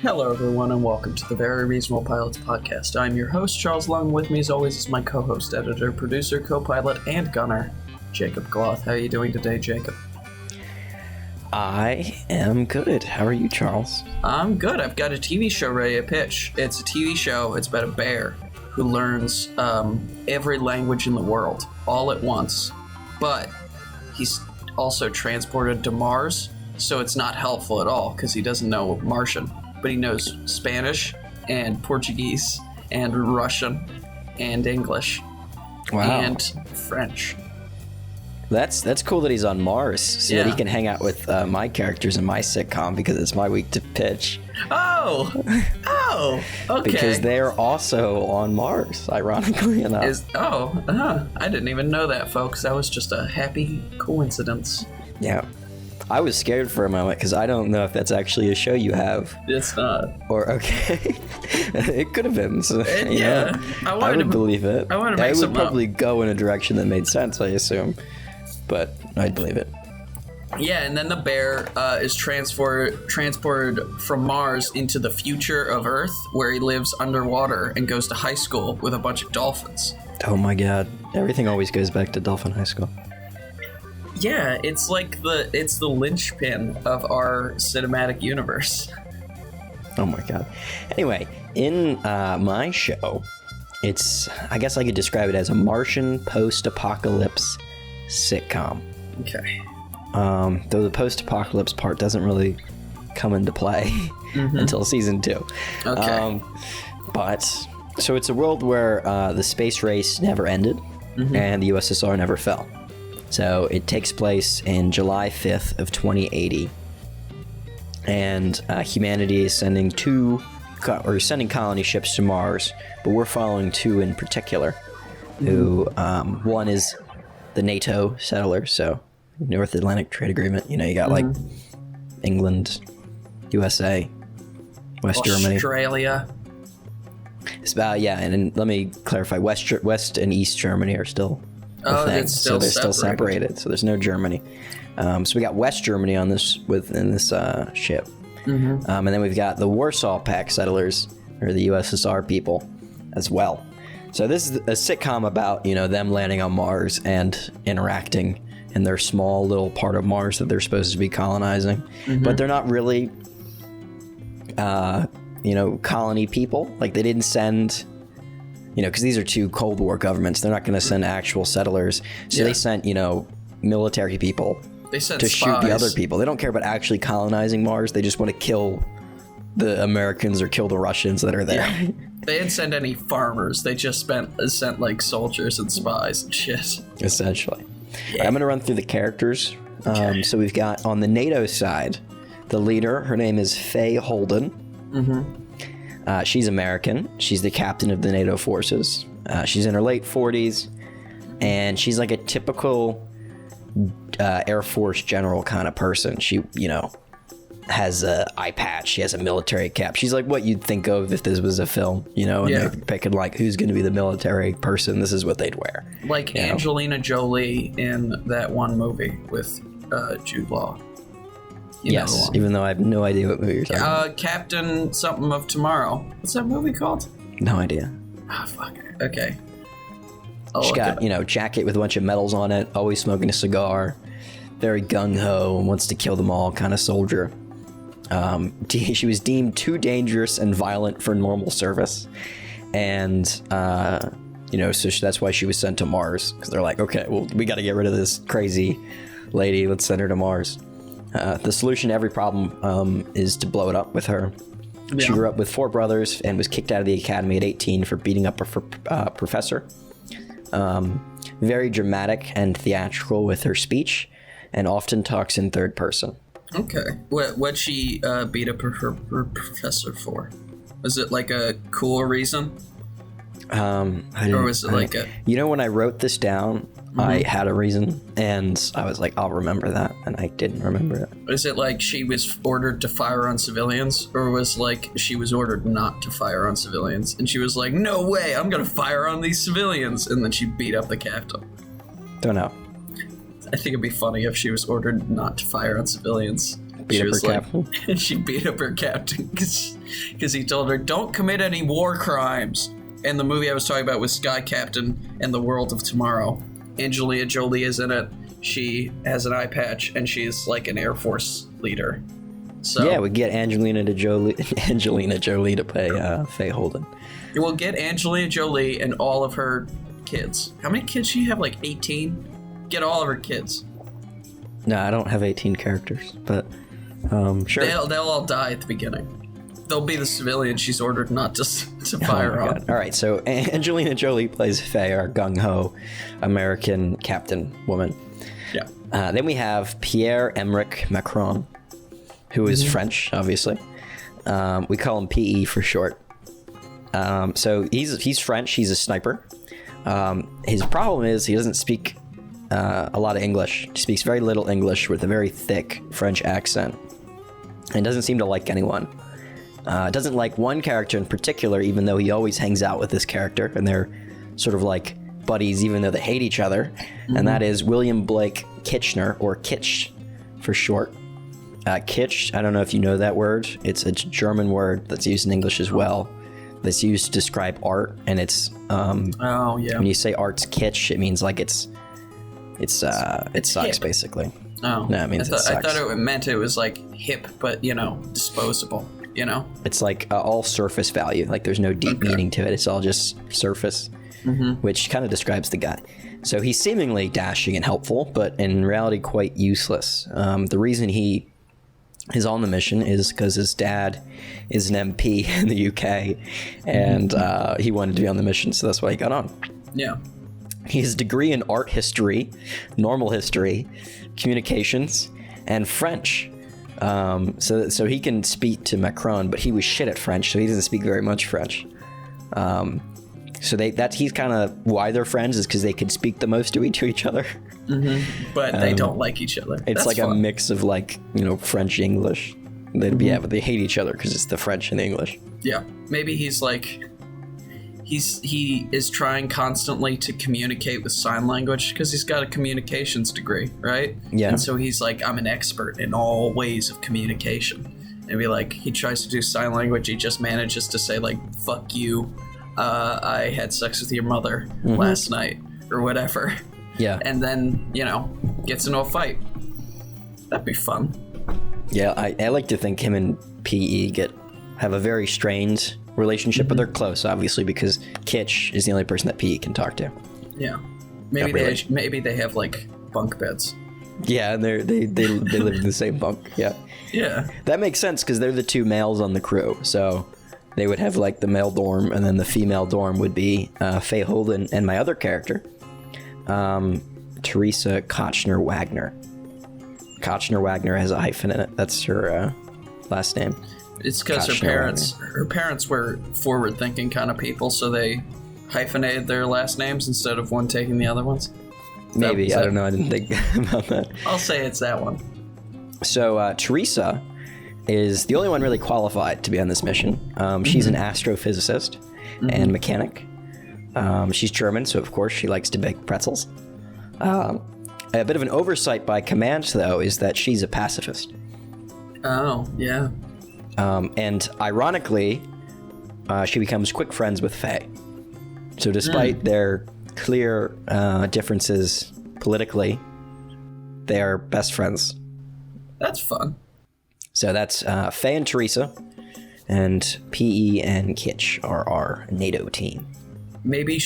Hello, everyone, and welcome to the Very Reasonable Pilots podcast. I'm your host, Charles Long. With me, as always, is my co-host, editor, producer, co-pilot, and gunner, Jacob Gloth. How are you doing today, Jacob? I am good. How are you, Charles? I'm good. I've got a TV show ready to pitch. It's a TV show. It's about a bear who learns every language in the world all at once, but he's also transported to Mars, so it's not helpful at all because he doesn't know Martian. But he knows Spanish and Portuguese and Russian and English and French. That's cool that he's on Mars so that he can hang out with my characters in my sitcom because it's my week to pitch. Oh, okay. Because they're also on Mars, ironically enough. I didn't even know that, folks. That was just a happy coincidence. Yeah. I was scared for a moment because I don't know if that's actually a show you have. It's not. Or, okay. It could have been. So, yeah. I would believe it. I want to make it some would probably go in a direction that made sense, I assume. But I'd believe it. Yeah, and then the bear is transported from Mars into the future of Earth, where he lives underwater and goes to high school with a bunch of dolphins. Oh my god. Everything always goes back to Dolphin High School. Yeah, it's like the linchpin of our cinematic universe. Oh my god. Anyway, in my show, I guess I could describe it as a Martian post-apocalypse sitcom. Okay. Though the post-apocalypse part doesn't really come into play until season 2. Okay. So it's a world where the space race never ended and the USSR never fell. So it takes place in July 5th of 2080, and humanity is sending colony ships to Mars, but we're following two in particular, who one is the NATO settlers, so North Atlantic Trade Agreement. You know, you got like England, USA, West Germany, Australia. It's about and let me clarify: West and East Germany are still. So they're still separated. So there's no Germany. So we got West Germany on this within this ship, and then we've got the Warsaw Pact settlers, or the USSR people, as well. So this is a sitcom about them landing on Mars and interacting in their small little part of Mars that they're supposed to be colonizing, but they're not really, colony people. Like they didn't send. Because these are two Cold War governments, they're not going to send actual settlers. So they sent, military people to spies. shoot the other people. They don't care about actually colonizing Mars. They just want to kill the Americans or kill the Russians that are there. Yeah. They didn't send any farmers. They just sent like soldiers and spies and shit. Essentially. Yeah. I'm going to run through the characters. Okay. So we've got on the NATO side, the leader, her name is Faye Holden. She's American. She's the captain of the NATO forces. She's in her late 40s, and she's like a typical Air Force general kind of person. She, has an eye patch. She has a military cap. She's like what you'd think of if this was a film, and they're picking like who's going to be the military person. This is what they'd wear. Like Angelina Jolie in that one movie with Jude Law. Yes, even though I have no idea what movie you're talking about. Captain something of Tomorrow. What's that movie called? No idea. Ah, fuck. Okay. She got, jacket with a bunch of medals on it, always smoking a cigar, very gung-ho, and wants to kill them all kind of soldier. She was deemed too dangerous and violent for normal service. And, so that's why she was sent to Mars. Because they're like, okay, well, we got to get rid of this crazy lady. Let's send her to Mars. The solution to every problem is to blow it up with her. Yeah. She grew up with 4 brothers and was kicked out of the academy at 18 for beating up a professor. Very dramatic and theatrical with her speech, and often talks in third person. Okay. What'd she beat up her professor for? Was it like a cool reason? Or was it like a... when I wrote this down, I had a reason, and I was like, I'll remember that, and I didn't remember it. Is it like she was ordered to fire on civilians, or was like she was ordered not to fire on civilians, and she was like, no way, I'm gonna fire on these civilians, and then she beat up the captain? Don't know. I think it'd be funny if she was ordered not to fire on civilians. Beat up her captain? She beat up her captain because because he told her, don't commit any war crimes. And the movie I was talking about was Sky Captain and the World of Tomorrow. Angelina Jolie is in it. She has an eye patch, and she's like an Air Force leader. So yeah, we get Angelina Jolie to play Faye Holden. We'll get Angelina Jolie and all of her kids. How many kids do you have? Like 18? Get all of her kids. No, I don't have 18 characters, but sure. They'll all die at the beginning. They'll be the civilians she's ordered not to fire on. God. All right, so Angelina Jolie plays Faye, our gung-ho American captain woman. Yeah. Then we have Pierre-Emerick Macron, who is French, obviously. We call him PE for short. So he's French. He's a sniper. His problem is he doesn't speak a lot of English. He speaks very little English with a very thick French accent, and doesn't seem to like anyone. Doesn't like one character in particular, even though he always hangs out with this character, and they're sort of like buddies, even though they hate each other. And that is William Blake Kitchener, or Kitsch for short. Kitsch, I don't know if you know that word. It's a German word that's used in English as well. That's used to describe art, and it's oh yeah. When you say art's kitsch, it means like it sucks hip. Basically. Oh, no, it means it sucks. I thought it meant it was like hip, but disposable. It's like all surface value. Like there's no deep meaning to it. It's all just surface, which kind of describes the guy. So he's seemingly dashing and helpful, but in reality quite useless. The reason he is on the mission is because his dad is an MP in the UK, and he wanted to be on the mission, so that's why he got on. Yeah. He has a degree in art history, normal history, communications, and French. So he can speak to Macron, but he was shit at French, so he doesn't speak very much French. So he's kind of why they're friends, is because they can speak the most to each other. But they don't like each other. It's That's like fun. a mix of like French English. But they hate each other because it's the French and the English. Yeah, maybe he's like he is trying constantly to communicate with sign language because he's got a communications degree, right? Yeah. And so he's like, I'm an expert in all ways of communication. And be like, he tries to do sign language, he just manages to say like, fuck you, I had sex with your mother last night, or whatever. Yeah. And then, gets into a fight. That'd be fun. Yeah, I like to think him and PE have a very strained relationship, but they're close, obviously, because Kitsch is the only person that PE can talk to. Yeah. Maybe they have like bunk beds. Yeah, and they live in the same bunk. Yeah. Yeah. That makes sense because they're the two males on the crew, so they would have like the male dorm, and then the female dorm would be Faye Holden and my other character, Teresa Kochner-Wagner. Kochner-Wagner has a hyphen in it. That's her last name. It's because her parents were forward-thinking kind of people, so they hyphenated their last names instead of one taking the other ones. Maybe. I don't know. I didn't think about that. I'll say it's that one. So Teresa is the only one really qualified to be on this mission. She's an astrophysicist and mechanic. She's German, so of course she likes to bake pretzels. A bit of an oversight by command, though, is that she's a pacifist. Oh, yeah. And ironically, she becomes quick friends with Faye. So despite their clear differences politically, they are best friends. That's fun. So that's Faye and Teresa, and PE and Kitsch are our NATO team. Maybe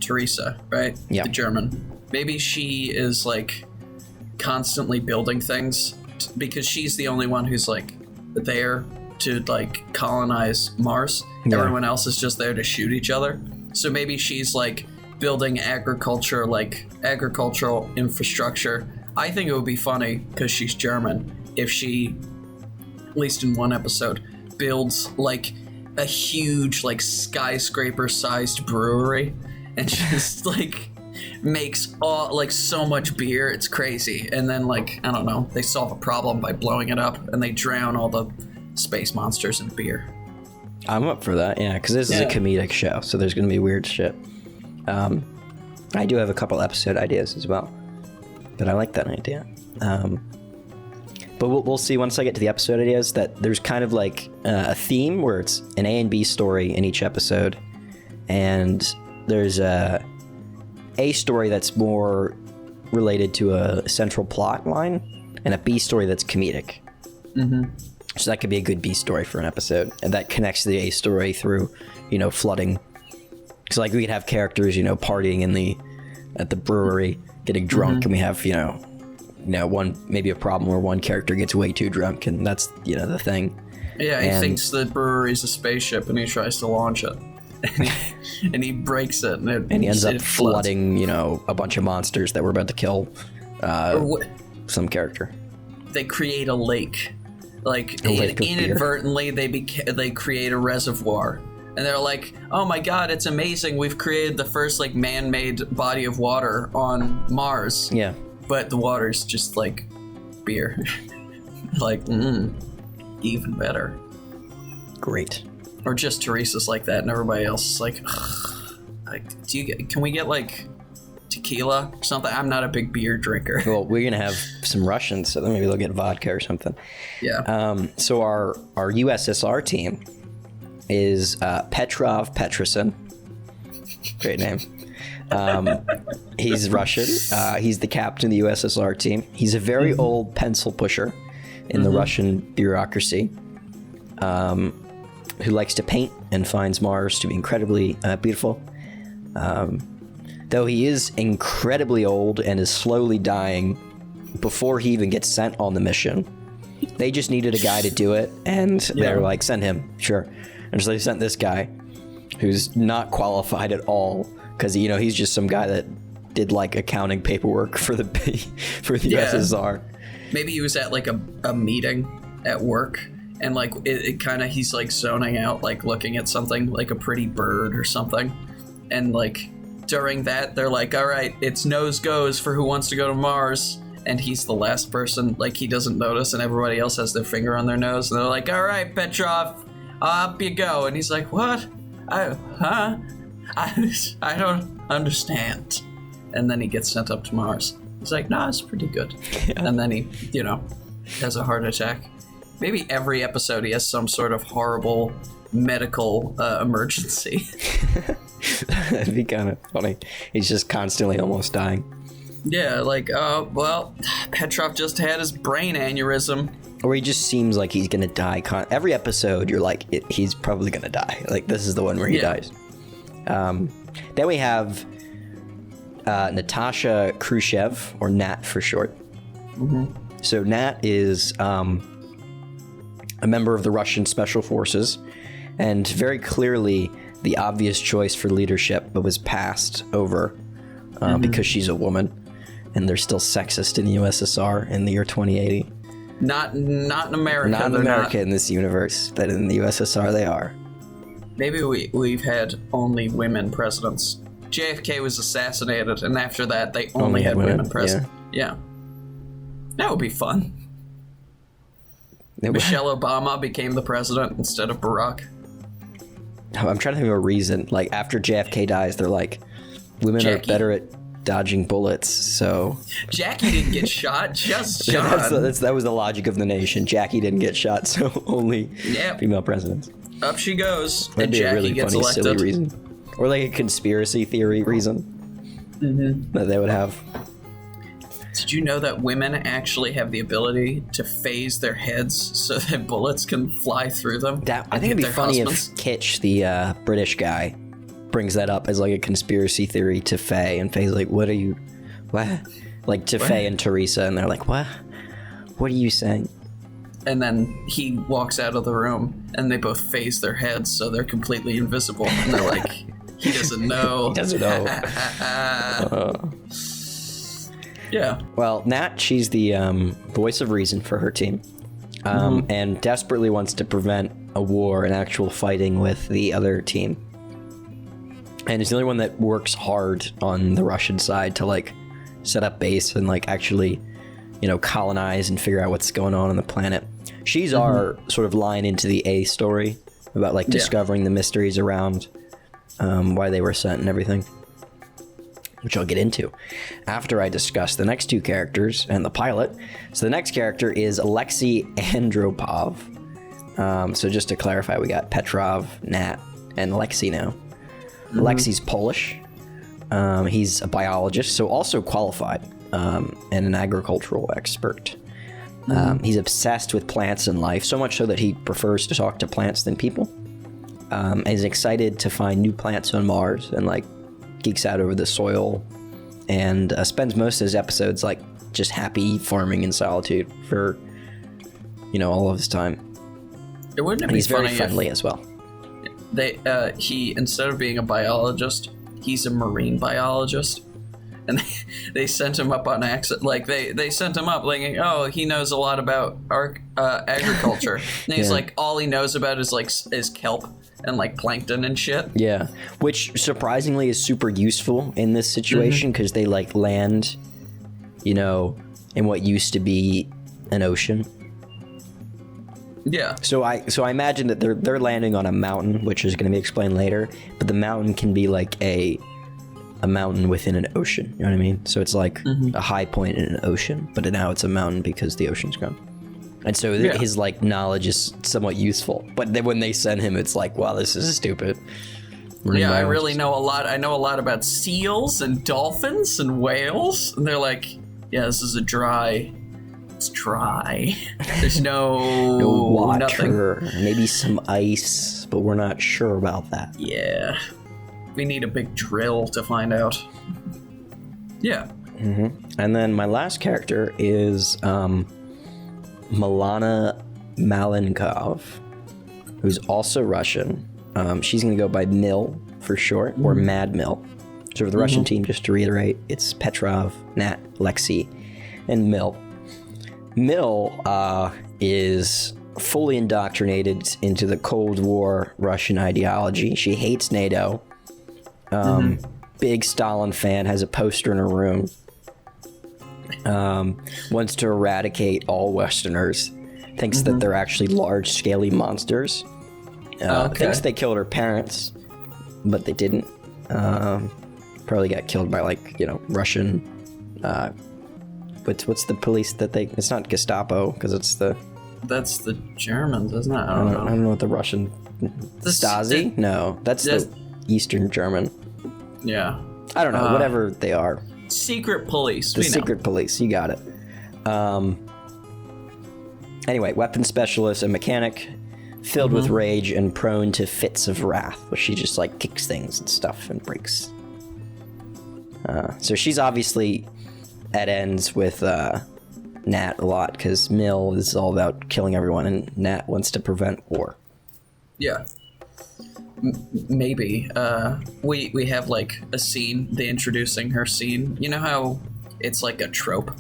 Teresa, right? Yeah. The German. Maybe she is like constantly building things because she's the only one who's like there to like colonize Mars. Yeah. Everyone else is just there to shoot each other. So maybe she's like building agricultural infrastructure. I think it would be funny because she's German if she, at least in one episode, builds like a huge like skyscraper-sized brewery and just like makes all like so much beer, it's crazy. And then like, I don't know, they solve a problem by blowing it up and they drown all the space monsters in beer. I'm up for that, yeah, because this is a comedic show, so there's going to be weird shit. I do have a couple episode ideas as well, but I like that idea. But we'll see once I get to the episode ideas that there's kind of like a theme where it's an A and B story in each episode. And there's a story that's more related to a central plot line and a B story that's comedic. Mm-hmm. So that could be a good B story for an episode. And that connects the A story through, flooding. Because like we could have characters, partying at the brewery, getting drunk, and we have, maybe a problem where one character gets way too drunk, and that's, the thing. Yeah, he thinks the brewery's a spaceship, and he tries to launch it. And he breaks it, and he ends up flooding, a bunch of monsters that were about to kill some character. They create a lake. Like, inadvertently, they create a reservoir. And they're like, oh my god, it's amazing. We've created the first, man-made body of water on Mars. Yeah. But the water's just, beer. Even better. Great. Or just Teresa's like that, and everybody else is like, can we get, tequila or something? I'm not a big beer drinker. Well, we're going to have some Russians, so then maybe they'll get vodka or something. Yeah. So our USSR team is Petrov Petrosyan. Great name. He's Russian. He's the captain of the USSR team. He's a very old pencil pusher in the Russian bureaucracy, who likes to paint and finds Mars to be incredibly beautiful. Though he is incredibly old and is slowly dying before he even gets sent on the mission. They just needed a guy to do it, and they were like, send him, sure. And so they sent this guy, who's not qualified at all, because he's just some guy that did accounting paperwork for the USSR. Maybe he was at a meeting at work, and it kind of he's zoning out, looking at something like a pretty bird or something, and during that they're like, all right, it's nose goes for who wants to go to Mars. And he's the last person, he doesn't notice, and everybody else has their finger on their nose, and they're like, all right, Petrov, up you go. And he's like, what? I don't understand. And then he gets sent up to Mars. He's like, no, it's pretty good. Yeah. And then he, has a heart attack. Maybe every episode he has some sort of horrible medical emergency. That'd be kind of funny. He's just constantly almost dying. Yeah, Petrov just had his brain aneurysm. Or he just seems like he's gonna die. Every episode, you're like, he's probably gonna die. This is the one where he dies. Then we have Natasha Khrushchev, or Nat for short. Mm-hmm. So Nat is a member of the Russian Special Forces, and very clearly the obvious choice for leadership, but was passed over because she's a woman. And they're still sexist in the USSR in the year 2080. Not in America. Not in America in this universe, but in the USSR they are. Maybe we've had only women presidents. JFK was assassinated, and after that they only had women presidents. Yeah. That would be fun. Michelle Obama became the president instead of Barack. I'm trying to think of a reason. After JFK dies, they're like, women are better at dodging bullets, so... Jackie didn't get shot, just John. That was the logic of the nation. Jackie didn't get shot, so only female presidents. Up she goes, That'd and be Jackie a really gets funny, elected. silly reason. Or a conspiracy theory reason that they would have. Did you know that women actually have the ability to phase their heads so that bullets can fly through them? I think it'd be funny if Kitch, the British guy, brings that up as a conspiracy theory to Faye, and Faye's like, what? Faye and Teresa, and they're like, what are you saying? And then he walks out of the room, and they both phase their heads so they're completely invisible, and they're like, he doesn't know. He doesn't know. Yeah. Well, Nat, she's the voice of reason for her team, and desperately wants to prevent a war and actual fighting with the other team. And is the only one that works hard on the Russian side to set up base and actually, colonize and figure out what's going on the planet. She's our sort of line into the A story about discovering the mysteries around why they were sent and everything. which I'll get into after I discuss the next two characters and the pilot. So the next character is Alexi Andropov. So just to clarify, we got Petrov, Nat, and Alexi now. Alexi's Polish. He's a biologist, so also qualified, and an agricultural expert. He's obsessed with plants and life, so much so that he prefers to talk to plants than people. And he's excited to find new plants on Mars and like geeks out over the soil, and spends most of his episodes like just happy farming in solitude for, all of his time. He's very friendly as well. He, instead of being a biologist, he's a marine biologist. And they sent him up on accident. Like, they sent him up, like, oh, he knows a lot about agriculture. And he's like, all he knows about is kelp and, like, plankton and shit. Yeah, which, surprisingly, is super useful in this situation, because they, like, land, in what used to be an ocean. Yeah. So I imagine that they're landing on a mountain, which is going to be explained later, but the mountain can be, like, a mountain within an ocean, you know what I mean? So it's like a high point in an ocean, but now it's a mountain because the ocean's gone. And so his like knowledge is somewhat useful. But then when they send him, it's like, wow, this is stupid. I really know a lot. I know a lot about seals and dolphins and whales. And they're like, yeah, this is it's dry. There's no water, nothing. Maybe some ice, but we're not sure about that. Yeah. We need a big drill to find out. Yeah. And then my last character is Milana Malenkov, who's also Russian. She's going to go by Mil for short, or Mad Mil. So for the Russian team, just to reiterate, it's Petrov, Nat, Lexi, and Mil. Mil is fully indoctrinated into the Cold War Russian ideology. She hates NATO. Big Stalin fan, has a poster in her room. Wants to eradicate all Westerners. Thinks that they're actually large-scale monsters. Thinks they killed her parents, but they didn't. Probably got killed by Russian. What's the police that they? It's not Gestapo, because it's the. That's the Germans, isn't it? I don't know what the Russian. Stasi? No, that's the Eastern German. Yeah. I don't know, whatever they are. Secret police. The secret police, you got it. Anyway, weapons specialist and mechanic, filled with rage and prone to fits of wrath, where she just like kicks things and stuff and breaks. So she's obviously at ends with Nat a lot, because Mil is all about killing everyone and Nat wants to prevent war. Yeah. Maybe. We have like a scene, the introducing her scene. You know how it's like a trope?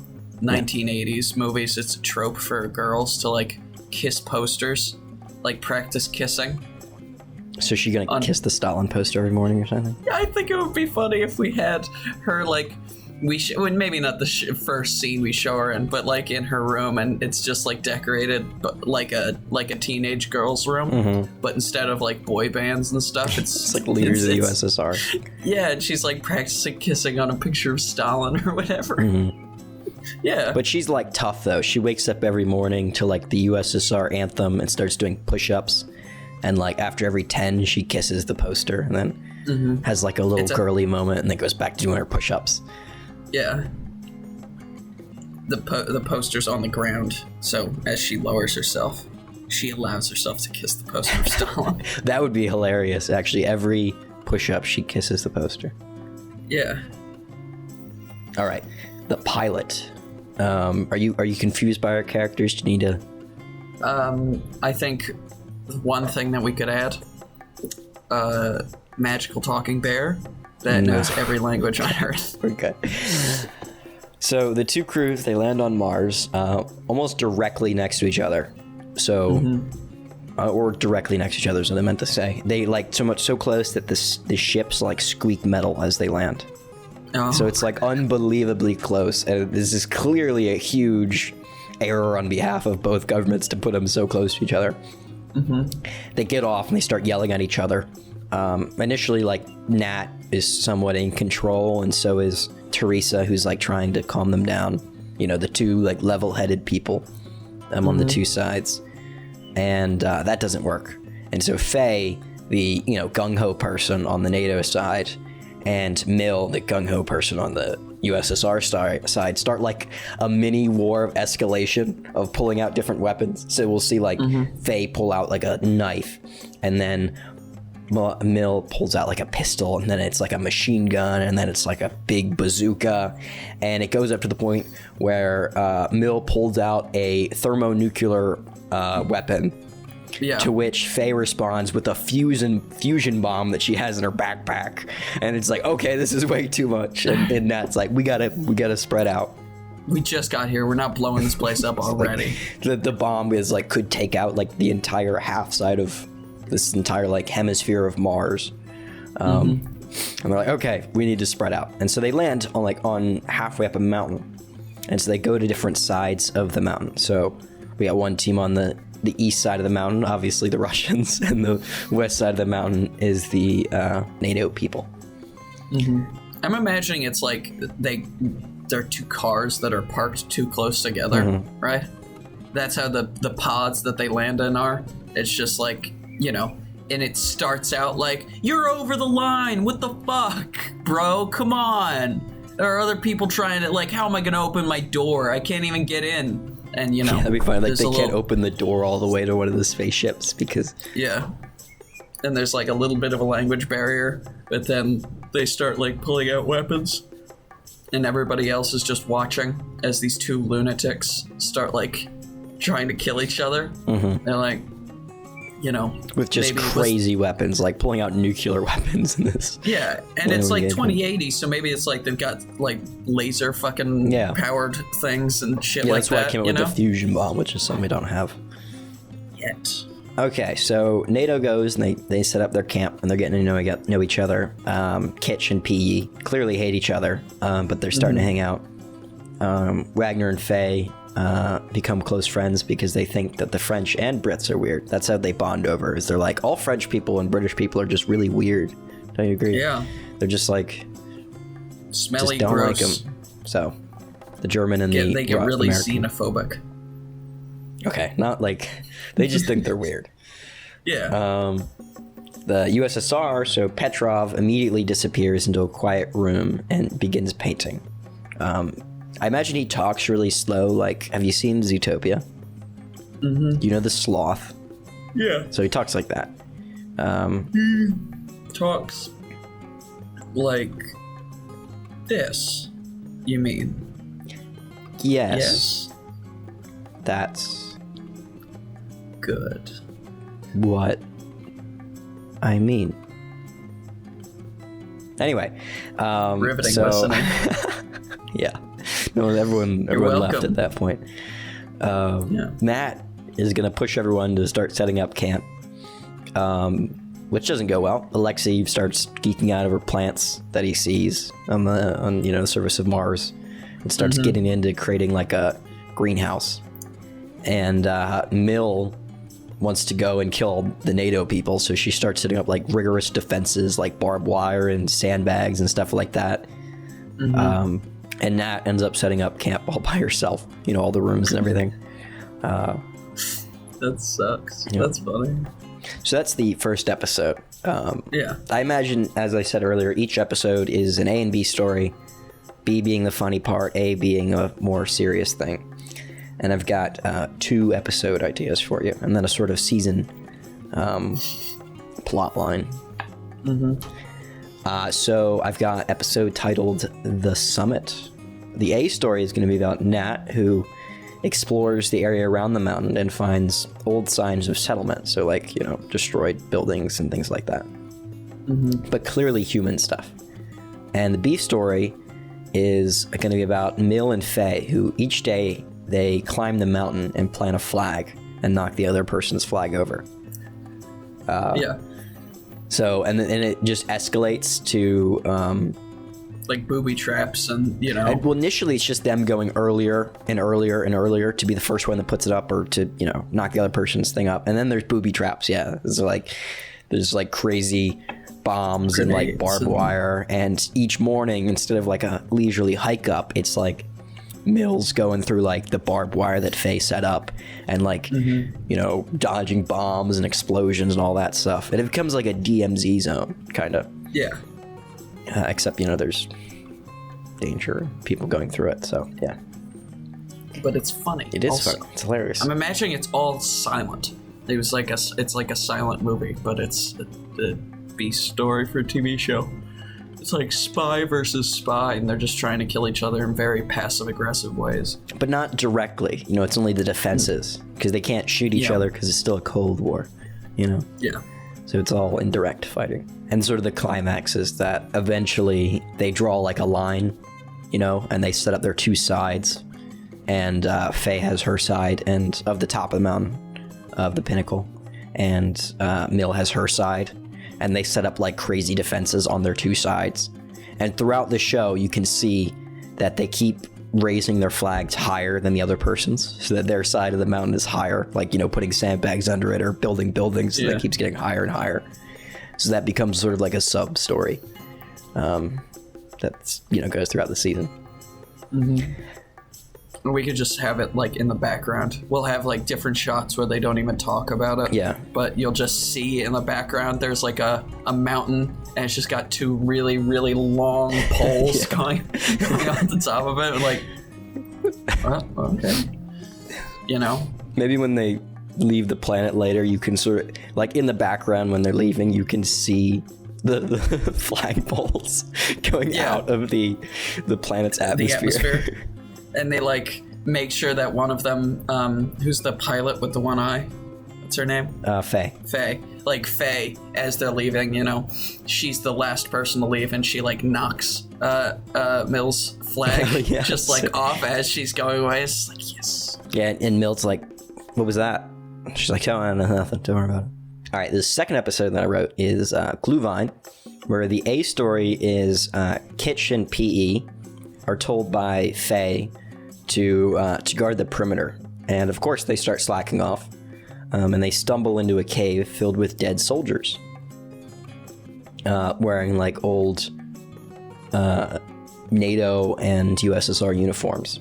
1980s movies, it's a trope for girls to like kiss posters, like practice kissing. So she gonna kiss the Stalin poster every morning or something? Yeah, I think it would be funny if we had her like, maybe not the first scene we show her in, but like in her room, and it's just like decorated, but like a teenage girl's room, but instead of like boy bands and stuff, it's like leaders of the USSR. Yeah, and she's like practicing kissing on a picture of Stalin or whatever. Yeah, but she's like tough though. She wakes up every morning to like the USSR anthem and starts doing push-ups, and like after every 10 she kisses the poster and then has like a little girly moment and then goes back to doing her push-ups. Yeah. The poster's on the ground, so as she lowers herself, she allows herself to kiss the poster of Stalin. That would be hilarious, actually. Every push-up, she kisses the poster. Yeah. All right. The pilot. Are you confused by our characters? Do you need to... I think one thing that we could add, magical talking bear that knows every language on Earth. Okay. So the two crews, they land on Mars, almost directly next to each other. So, or directly next to each other is what I meant to say. They like so close that the ships like squeak metal as they land. Oh. So it's like unbelievably close, and this is clearly a huge error on behalf of both governments to put them so close to each other. They get off and they start yelling at each other. Initially, like, Nat is somewhat in control, and so is Teresa, who's like trying to calm them down. You know, the two like level-headed people on the two sides, and that doesn't work. And so Faye, the gung-ho person on the NATO side, and Mill, the gung-ho person on the USSR side, start like a mini war of escalation of pulling out different weapons. So we'll see like Faye pull out like a knife, and then Mill pulls out like a pistol, and then it's like a machine gun, and then it's like a big bazooka, and it goes up to the point where Mill pulls out a thermonuclear weapon, to which Faye responds with a fusion bomb that she has in her backpack, and it's like, okay, this is way too much, and Nat's like, we gotta spread out. We just got here. We're not blowing this place up already. Like, the bomb is like could take out like the entire half side of this entire like hemisphere of Mars. And they're like, okay, we need to spread out. And so they land on halfway up a mountain. And so they go to different sides of the mountain. So we got one team on the east side of the mountain, obviously the Russians, and the west side of the mountain is the NATO people. I'm imagining it's like there are two cars that are parked too close together, right? That's how the pods that they land in are. It's just like, and it starts out like, you're over the line, what the fuck, bro, come on. There are other people trying to, like, how am I gonna open my door? I can't even get in. And, Yeah, that'd be fun. Like, they can't open the door all the way to one of the spaceships because... Yeah. And there's, like, a little bit of a language barrier, but then they start, like, pulling out weapons. And everybody else is just watching as these two lunatics start, like, trying to kill each other. They're like... with just crazy weapons, like pulling out nuclear weapons in this. Yeah, and it's like 2080, so maybe it's like they've got like laser fucking powered things and shit like that. That's why I came up with the fusion bomb, which is something we don't have yet. Okay, so NATO goes and they set up their camp and they're getting to know each other. Kitch and PE clearly hate each other, but they're starting to hang out. Wagner and Faye become close friends because they think that the French and Brits are weird. That's how they bond over, is they're like, all French people and British people are just really weird. Don't you agree? Yeah. They're just like... smelly, just don't gross. like them. So, the German and they get really American. xenophobic. Okay, not like... They just think they're weird. Yeah. The USSR, so Petrov immediately disappears into a quiet room and begins painting. I imagine he talks really slow, like, have you seen Zootopia? You know the sloth? Yeah. So he talks like that. He talks like this, you mean? Yes. That's good. what I mean. Anyway. Riveting so, listening. Yeah. No, everyone left at that point. Matt is going to push everyone to start setting up camp, which doesn't go well. Alexi starts geeking out over plants that he sees on the surface of Mars, and starts getting into creating like a greenhouse. And Mill wants to go and kill the NATO people, so she starts setting up like rigorous defenses, like barbed wire and sandbags and stuff like that. And Nat ends up setting up camp all by herself, all the rooms and everything. That sucks. That's funny. So that's the first episode. Yeah. I imagine, as I said earlier, each episode is an A and B story, B being the funny part, A being a more serious thing. And I've got 2 episode ideas for you, and then a sort of season plot line. So I've got episode titled The Summit. The A story is going to be about Nat, who explores the area around the mountain and finds old signs of settlement. So like, destroyed buildings and things like that. But clearly human stuff. And the B story is going to be about Mill and Faye, who each day they climb the mountain and plant a flag and knock the other person's flag over. So, and it just escalates to... like booby traps and, well, initially it's just them going earlier and earlier and earlier to be the first one that puts it up or to, knock the other person's thing up. And then there's booby traps, yeah. So, like, There's like crazy bombs and like barbed wire, and each morning, instead of like a leisurely hike up, it's like Mills going through like the barbed wire that Faye set up, and like you know, dodging bombs and explosions and all that stuff. And it becomes like a DMZ zone kind of. Yeah. Except, you know, there's danger, people going through it. So yeah. But it's funny. It is fun. It's hilarious. I'm imagining it's all silent. It's like a silent movie, but it's a B story for a TV show. It's like spy versus spy, and they're just trying to kill each other in very passive-aggressive ways. But not directly. You know, it's only the defenses, because they can't shoot each other because it's still a Cold War, you know? Yeah. So it's all indirect fighting. And sort of the climax is that eventually they draw like a line, you know, and they set up their two sides. And Faye has her side and of the top of the mountain, of the pinnacle, and Mill has her side. And they set up like crazy defenses on their two sides. And throughout the show, you can see that they keep raising their flags higher than the other person's, so that their side of the mountain is higher, like, you know, putting sandbags under it or building buildings, so that it keeps getting higher and higher. So that becomes sort of like a sub story that's, you know, goes throughout the season. We could just have it like in the background. We'll have like different shots where they don't even talk about it. Yeah. But you'll just see in the background there's like a mountain, and it's just got two really, really long poles going off the top of it. Like, oh, okay. You know? Maybe when they leave the planet later, you can sort of, like in the background when they're leaving, you can see the flag poles going out of the planet's atmosphere. And they like make sure that one of them, who's the pilot with the one eye? What's her name? Faye. Faye. Like Faye, as they're leaving, you know, she's the last person to leave, and she like knocks Mill's flag just like off as she's going away. It's like, yes. Yeah, and Mill's like, what was that? She's like, oh, I don't know nothing. Don't worry about it. All right, the second episode that I wrote is Cluevine, where the A story is Kitsch and PE are told by Faye to guard the perimeter. And of course they start slacking off, and they stumble into a cave filled with dead soldiers wearing like old NATO and USSR uniforms.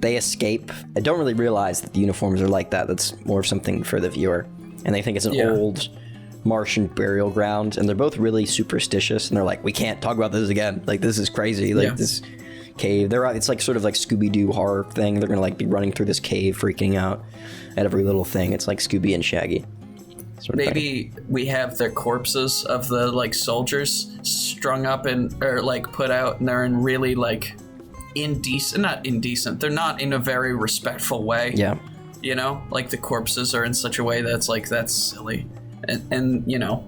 They escape. I don't really realize that the uniforms are like that. That's more of something for the viewer. And they think it's an old Martian burial ground, and they're both really superstitious, and they're like, we can't talk about this again. Like, this is crazy. Like, this cave. It's like sort of like Scooby-Doo horror thing. They're gonna like be running through this cave, freaking out at every little thing. It's like Scooby and Shaggy. Maybe we have the corpses of the like soldiers strung up or like put out, and they're in really like not indecent. They're not in a very respectful way. Yeah. You know, like the corpses are in such a way that's like, that's silly. And you know,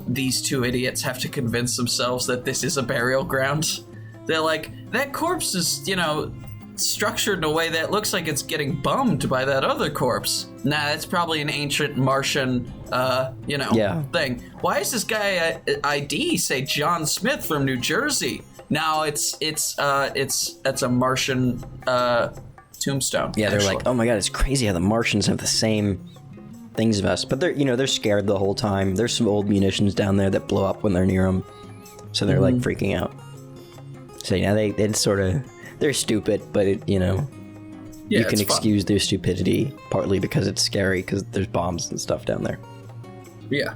these two idiots have to convince themselves that this is a burial ground. They're like, that corpse is, you know, structured in a way that looks like it's getting bummed by that other corpse. Nah, it's probably an ancient Martian, thing. Why is this guy ID say John Smith from New Jersey? Now it's a Martian tombstone. Yeah, they're like, oh my god, it's crazy how the Martians have the same things as us. But they're scared the whole time. There's some old munitions down there that blow up when they're near them, so they're like freaking out. So yeah, they're stupid, but you can excuse their stupidity partly because it's scary because there's bombs and stuff down there. Yeah.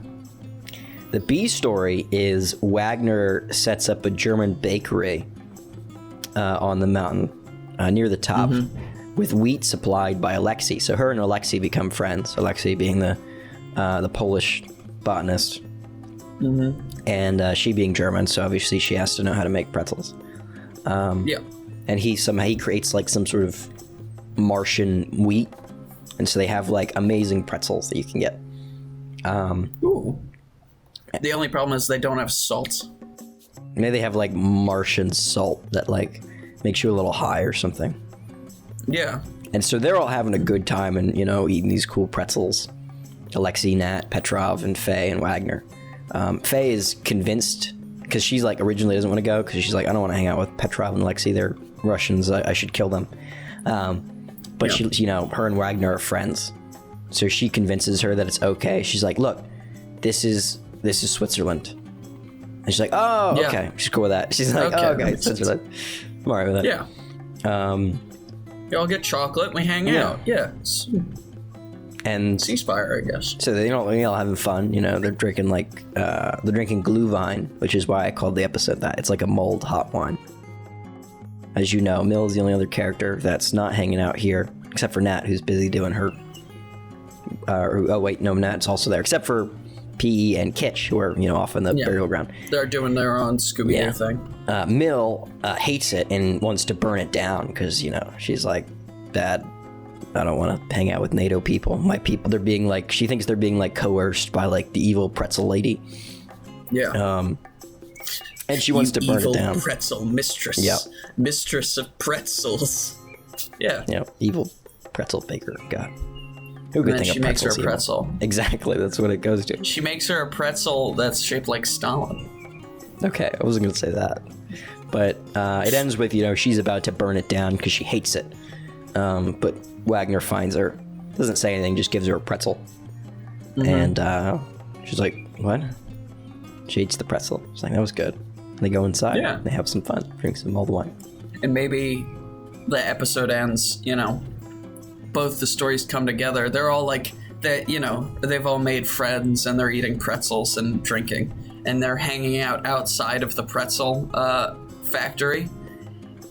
The B story is Wagner sets up a German bakery on the mountain near the top with wheat supplied by Alexi. So her and Alexi become friends. Alexi being the Polish botanist, and she being German, so obviously she has to know how to make pretzels. And he creates like some sort of Martian wheat, and so they have like amazing pretzels that you can get. Ooh. The only problem is they don't have salt. Maybe they have like Martian salt that like makes you a little high or something. Yeah. And so they're all having a good time and, you know, eating these cool pretzels. Alexi, Nat, Petrov, and Faye and Wagner. Faye is convinced, because she's like originally doesn't want to go, because she's like, I don't want to hang out with Petrov and Alexi. They're Russians. I should kill them. But she, you know, her and Wagner are friends. So she convinces her that it's okay. She's like, look, this is Switzerland. And she's like, oh, Yeah. okay. She's cool with that. She's like, Okay. oh, okay, Switzerland. I'm all right with that. Yeah. We all get chocolate and we hang out. Yeah. And Ceasefire, I guess. so they all having fun. They're drinking they're drinking Glühwein, which is why I called the episode that. It's like a mulled hot wine. As you know, Mill is the only other character that's not hanging out here, except for Nat, who's busy doing her. Nat's also there, except for PE and Kitsch, who are off in the burial ground. They're doing their own Scooby-Doo thing. Mill hates it and wants to burn it down because she's like, Dad, I don't want to hang out with NATO people. My people, they're being like, she thinks they're being like coerced by like the evil pretzel lady. Yeah. And she wants to burn it down. Evil pretzel mistress. Yep. Mistress of pretzels. Yeah. Evil pretzel baker. God. Who could And then think she of makes her a pretzels pretzel. evil? Exactly. That's what it goes to. She makes her a pretzel that's shaped like Stalin. Okay, I wasn't going to say that. But it ends with, she's about to burn it down because she hates it. But Wagner finds her, doesn't say anything, just gives her a pretzel. Mm-hmm. And she's like, what? She eats the pretzel. She's like, that was good. They go inside. Yeah. They have some fun, drink some mulled wine. And maybe the episode ends, both the stories come together. They're all like, they've all made friends and they're eating pretzels and drinking. And they're hanging out outside of the pretzel factory.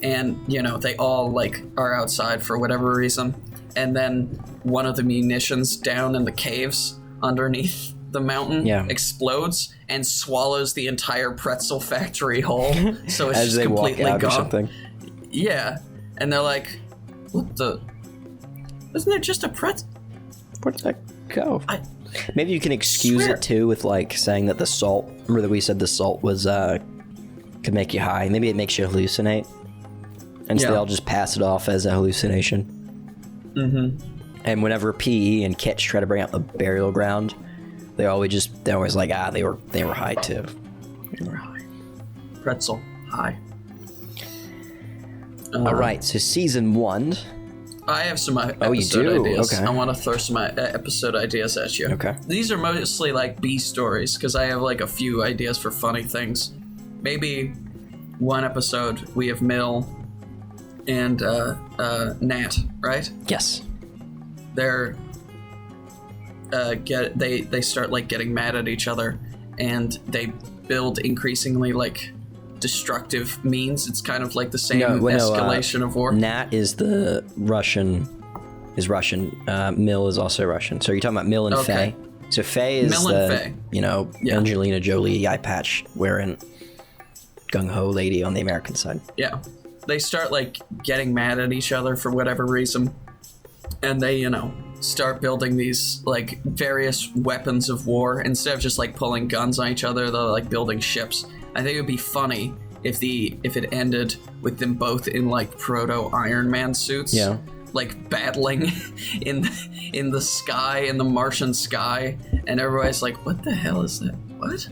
And, they all like are outside for whatever reason. And then one of the munitions down in the caves underneath the mountain explodes and swallows the entire pretzel factory whole. So it's As just they completely walk out gone. or something. Yeah. And they're like, what the? Isn't it just a pretzel? Where'd that go? Maybe you can excuse it too with like saying that the salt, remember that we said the salt was, could make you high. Maybe it makes you hallucinate. And so they all just pass it off as a hallucination. Mm-hmm. And whenever PE and Kitsch try to bring out the burial ground, they're always like, they were high too. They were high. Pretzel high. All right, so season 1. I have some episode ideas. Okay. I want to throw some episode ideas at you. Okay. These are mostly like B stories because I have like a few ideas for funny things. Maybe one episode we have Mill and Nat, right? Yes. They're they start like getting mad at each other, and they build increasingly like destructive means. It's kind of like the same escalation of war. Nat is the Russian. Mill is also Russian. So you're talking about Mill and Faye. So Faye is Faye. Angelina Jolie eye patch wearing gung ho lady on the American side. Yeah. They start like getting mad at each other for whatever reason, and they start building these like various weapons of war. Instead of just like pulling guns on each other, they're like building ships. I think it would be funny if it ended with them both in like proto Iron Man suits, like battling in the sky, in the Martian sky, and everybody's like, "What the hell is that? What?"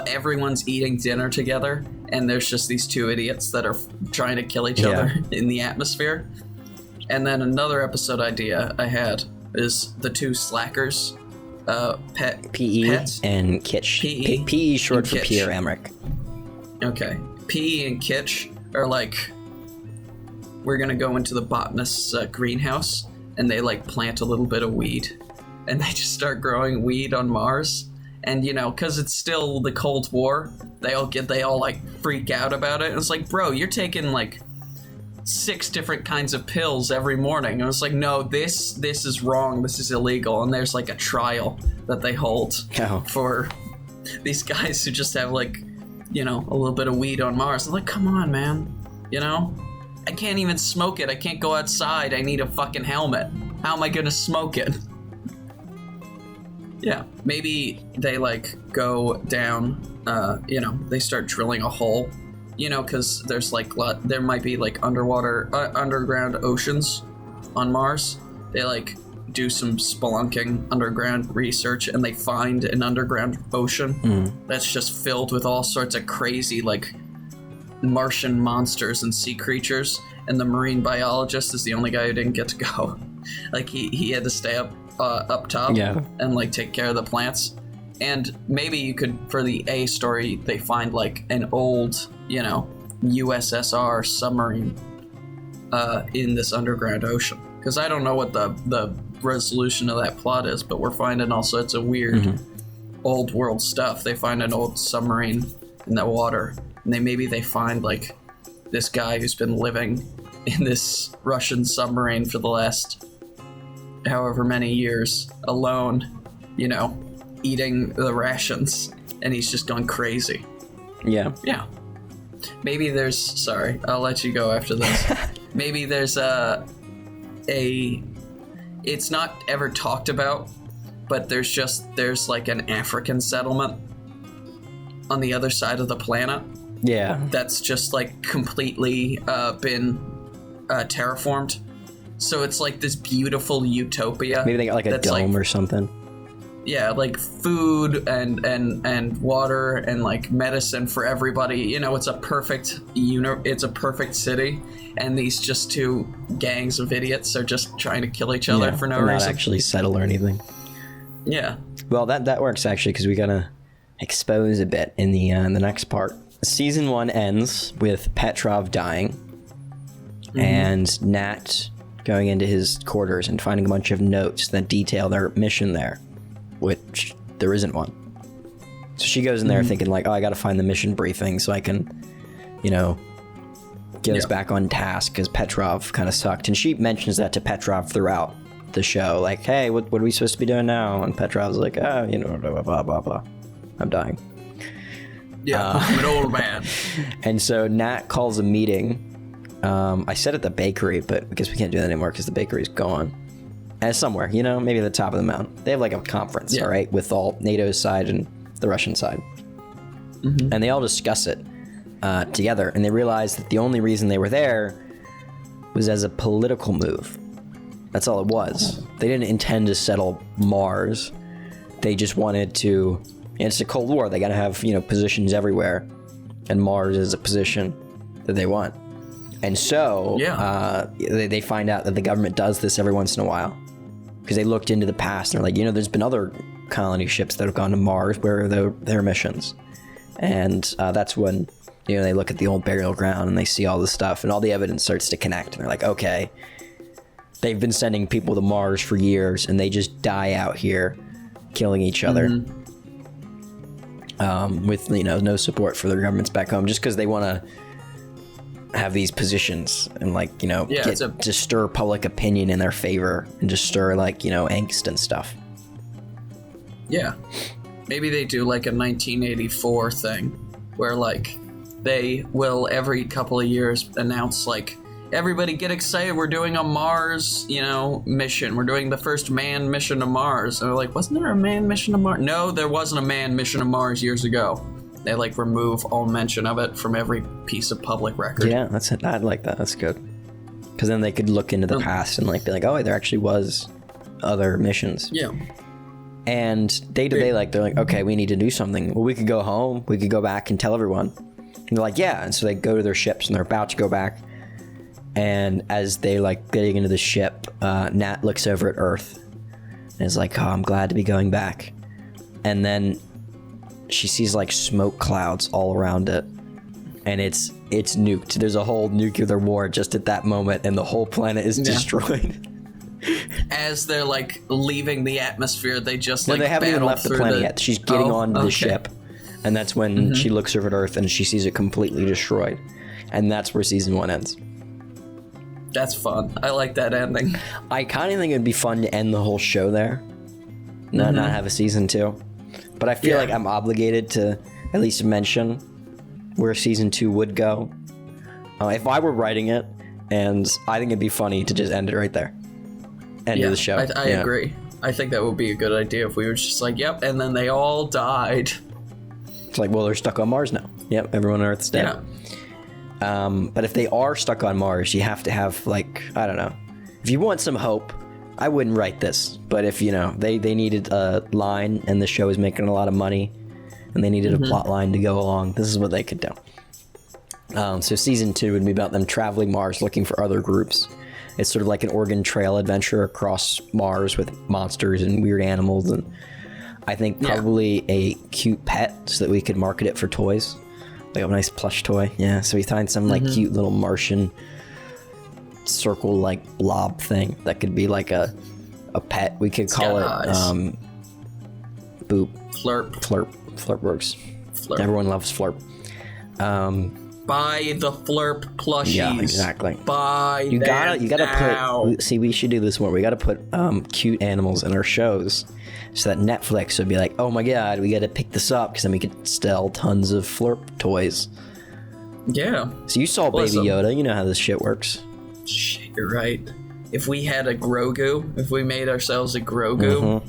Everyone's eating dinner together, and there's just these two idiots that are trying to kill each other in the atmosphere. And then another episode idea I had is the two slackers, PE pets and Kitsch. PE short for Pierre Emmerich. Okay. PE and Kitsch are like, we're gonna go into the botanist's greenhouse, and they like plant a little bit of weed, and they just start growing weed on Mars. And because it's still the Cold War, they all like freak out about it. And it's like, bro, you're taking like 6 different kinds of pills every morning. And it's like, no, this is wrong. This is illegal. And there's like a trial that they hold for these guys who just have like, a little bit of weed on Mars. I'm like, come on, man. I can't even smoke it. I can't go outside. I need a fucking helmet. How am I gonna smoke it? Yeah, maybe they like go down, they start drilling a hole, because there's like there might be like underground oceans on Mars. They like do some spelunking underground research, and they find an underground ocean that's just filled with all sorts of crazy like Martian monsters and sea creatures, and the marine biologist is the only guy who didn't get to go. Like he had to stay up up top Yeah. and like take care of the plants. And maybe you could, for the A story, they find like an old, you know, USSR submarine in this underground ocean. Because I don't know what the resolution of that plot is, but we're finding all sorts of weird old world stuff. They find an old submarine in the water, and maybe they find like this guy who's been living in this Russian submarine for the last however many years alone, you know, eating the rations, and he's just gone crazy. Yeah. Yeah. Maybe there's, sorry, I'll let you go after this. Maybe there's it's not ever talked about, but there's like an African settlement on the other side of the planet. Yeah. That's just like completely been terraformed. So it's like this beautiful utopia. Maybe they got like a dome or something. Yeah, like food and water and like medicine for everybody. You know, it's a perfect city, and these just two gangs of idiots are just trying to kill each other for no reason. Not actually settle or anything. Yeah. Well, that works actually, because we gotta expose a bit in the next part. Season 1 ends with Petrov dying, and Nat going into his quarters and finding a bunch of notes that detail their mission there, which there isn't one. So she goes in there thinking like, oh, I gotta find the mission briefing so I can, you know, get us back on task, because Petrov kind of sucked. And she mentions that to Petrov throughout the show, like, hey, what are we supposed to be doing now? And Petrov's like, oh, you know, blah, blah, blah, blah. I'm dying. Yeah, I'm an old man. And so Nat calls a meeting. I said at the bakery, but I guess we can't do that anymore because the bakery's gone. And somewhere, you know, maybe at the top of the mountain. They have like a conference, all right, with all NATO's side and the Russian side. And they all discuss it together. And they realize that the only reason they were there was as a political move. That's all it was. They didn't intend to settle Mars. They just wanted to... It's a Cold War. They got to have, you know, positions everywhere. And Mars is a position that they want. And so they find out that the government does this every once in a while. Because they looked into the past and they're like, you know, there's been other colony ships that have gone to Mars. Where are their missions? And that's when, you know, they look at the old burial ground and they see all this stuff. And all the evidence starts to connect. And they're like, okay, they've been sending people to Mars for years. And they just die out here killing each other. With, you know, no support for their governments back home, just because they want to have these positions and, like, you know, to stir public opinion in their favor and just stir, like, you know, angst and stuff. Yeah. Maybe they do like a 1984 thing where, like, they will every couple of years announce, like, everybody get excited, we're doing a Mars, you know, mission. We're doing the first manned mission to Mars. And they're like, wasn't there a manned mission to Mars? No, there wasn't a manned mission to Mars years ago. They, like, remove all mention of it from every piece of public record. Yeah, that's it. I like that. That's good. Because then they could look into the past and, like, be like, oh, there actually was other missions. Yeah. And they're like, okay, we need to do something. Well, we could go home. We could go back and tell everyone. And they're like, yeah. And so they go to their ships and they're about to go back. And as they, like, getting into the ship, Nat looks over at Earth and is like, oh, I'm glad to be going back. And then she sees, like, smoke clouds all around it. And it's nuked. There's a whole nuclear war just at that moment, and the whole planet is destroyed. As they're, like, leaving the atmosphere, they just, no, like, they haven't even left the planet yet. She's getting onto the ship. And that's when she looks over at Earth and she sees it completely destroyed. And that's where season 1 ends. That's fun. I like that ending. I kind of think it'd be fun to end the whole show there. Not have a season 2. But I feel like I'm obligated to at least mention where season 2 would go. If I were writing it, and I think it'd be funny to just end it right there. End of the show. I agree. I think that would be a good idea if we were just like, yep, and then they all died. It's like, well, they're stuck on Mars now. Yep, everyone on Earth's dead. Yeah. But if they are stuck on Mars, you have to have, like, I don't know. If you want some hope, I wouldn't write this. But if, you know, they needed a line and the show is making a lot of money and they needed a plot line to go along, this is what they could do. So season 2 would be about them traveling Mars, looking for other groups. It's sort of like an Oregon Trail adventure across Mars with monsters and weird animals, and I think probably a cute pet so that we could market it for toys, like a nice plush toy. Yeah, so we find some like cute little Martian circle like blob thing that could be like a pet. We could call it Boop. Flurp works. Flurp. Everyone loves Flurp. Buy the Flurp plushies. Yeah, exactly. You gotta put. See, we should do this more. We gotta put cute animals in our shows, so that Netflix would be like, "Oh my god, we gotta pick this up," because then we could sell tons of Flurp toys. Yeah. So you saw Baby Yoda. You know how this shit works. Shit, you're right. If we had a Grogu, if we made ourselves a Grogu,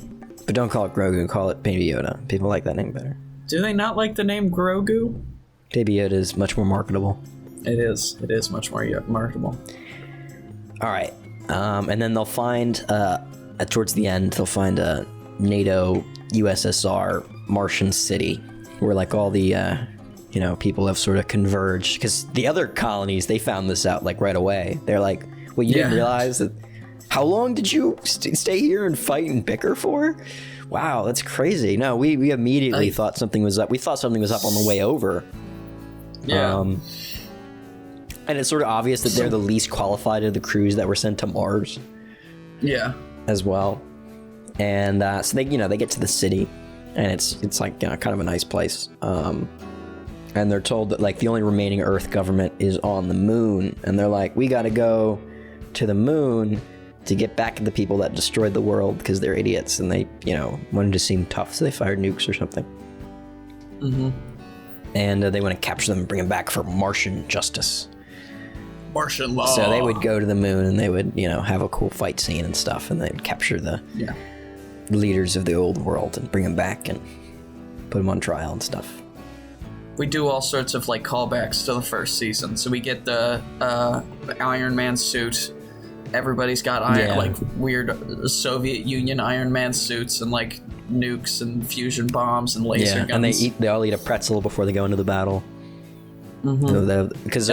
but don't call it Grogu. Call it Baby Yoda. People like that name better. Do they not like the name Grogu? Baby Yoda is much more marketable. It is. It is much more marketable. All right. And then they'll find, towards the end, they'll find a NATO USSR Martian city where like all the, people have sort of converged. Because the other colonies, they found this out like right away. They're like, well, you didn't realize that? How long did you stay here and fight and bicker for? Wow, that's crazy. No, we immediately thought something was up. We thought something was up on the way over. Yeah. And it's sort of obvious that they're the least qualified of the crews that were sent to Mars. Yeah. As well. And so they get to the city, and it's like kind of a nice place. And they're told that like the only remaining Earth government is on the moon, and they're like, we got to go to the moon to get back at the people that destroyed the world because they're idiots, and they wanted to seem tough, so they fired nukes or something. And they want to capture them and bring them back for Martian justice. Martian law. So they would go to the moon, and they would, have a cool fight scene and stuff, and they would capture the leaders of the old world and bring them back and put them on trial and stuff. We do all sorts of like callbacks to the first season. So we get the Iron Man suit. Everybody's got like weird Soviet Union Iron Man suits and like nukes and fusion bombs and laser guns. And they all eat a pretzel before they go into the battle. Because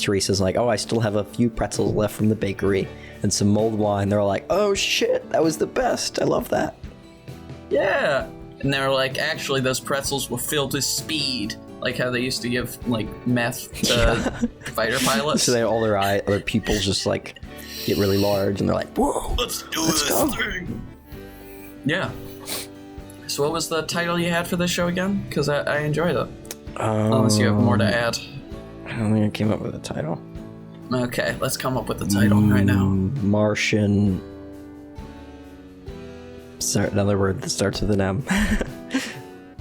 Teresa's like, oh, I still have a few pretzels left from the bakery and some mulled wine. They're all like, oh shit, that was the best. I love that. Yeah. And they're like, actually, those pretzels were filled with speed. Like how they used to give like meth to fighter pilots. So all their pupils just like get really large, and they're like, "Whoa, let's go!" Thing. Yeah. So what was the title you had for this show again? Because I enjoyed it. Unless you have more to add. I don't think I came up with a title. Okay, let's come up with the title right now. Martian. Another word that starts with an M.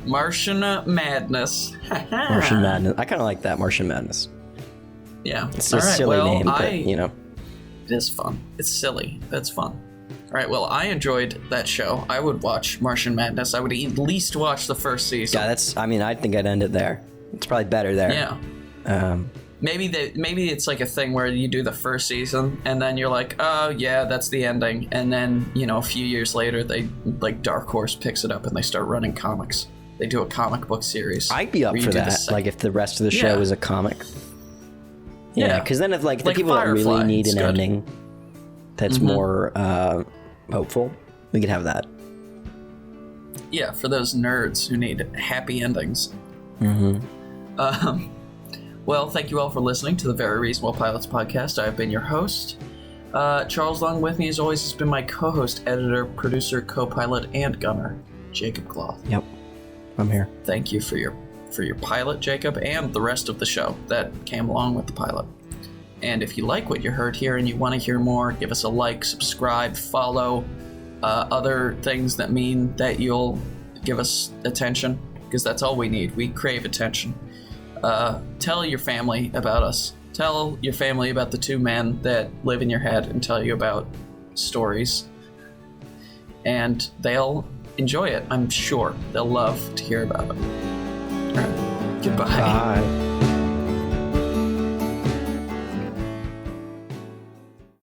Martian Madness. Martian Madness. I kind of like that, Martian Madness. Yeah. It's a silly name, but, It is fun. It's silly. It's fun. All right, well, I enjoyed that show. I would watch Martian Madness. I would at least watch the first season. Yeah, I think I'd end it there. It's probably better there. Yeah. Maybe it's like a thing where you do the first season, and then you're like, oh, yeah, that's the ending. And then, a few years later, they, like, Dark Horse picks it up, and they start running comics. They do a comic book series. I'd be up for that. Like if the rest of the show is a comic. Yeah, because then if like the people Firefly, that really need an ending that's more hopeful, we could have that. Yeah, for those nerds who need happy endings. Well, thank you all for listening to the Very Reasonable Pilots podcast. I've been your host. Charles Long with me as always has been my co-host, editor, producer, co-pilot, and gunner, Jacob Cloth. Yep. I'm here. Thank you for your pilot, Jacob, and the rest of the show that came along with the pilot. And if you like what you heard here and you want to hear more, give us a like, subscribe, follow, other things that mean that you'll give us attention, because that's all we need. We crave attention. Tell your family about us. Tell your family about the two men that live in your head and tell you about stories. And they'll enjoy it, I'm sure. They'll love to hear about it. All right. Goodbye. Bye.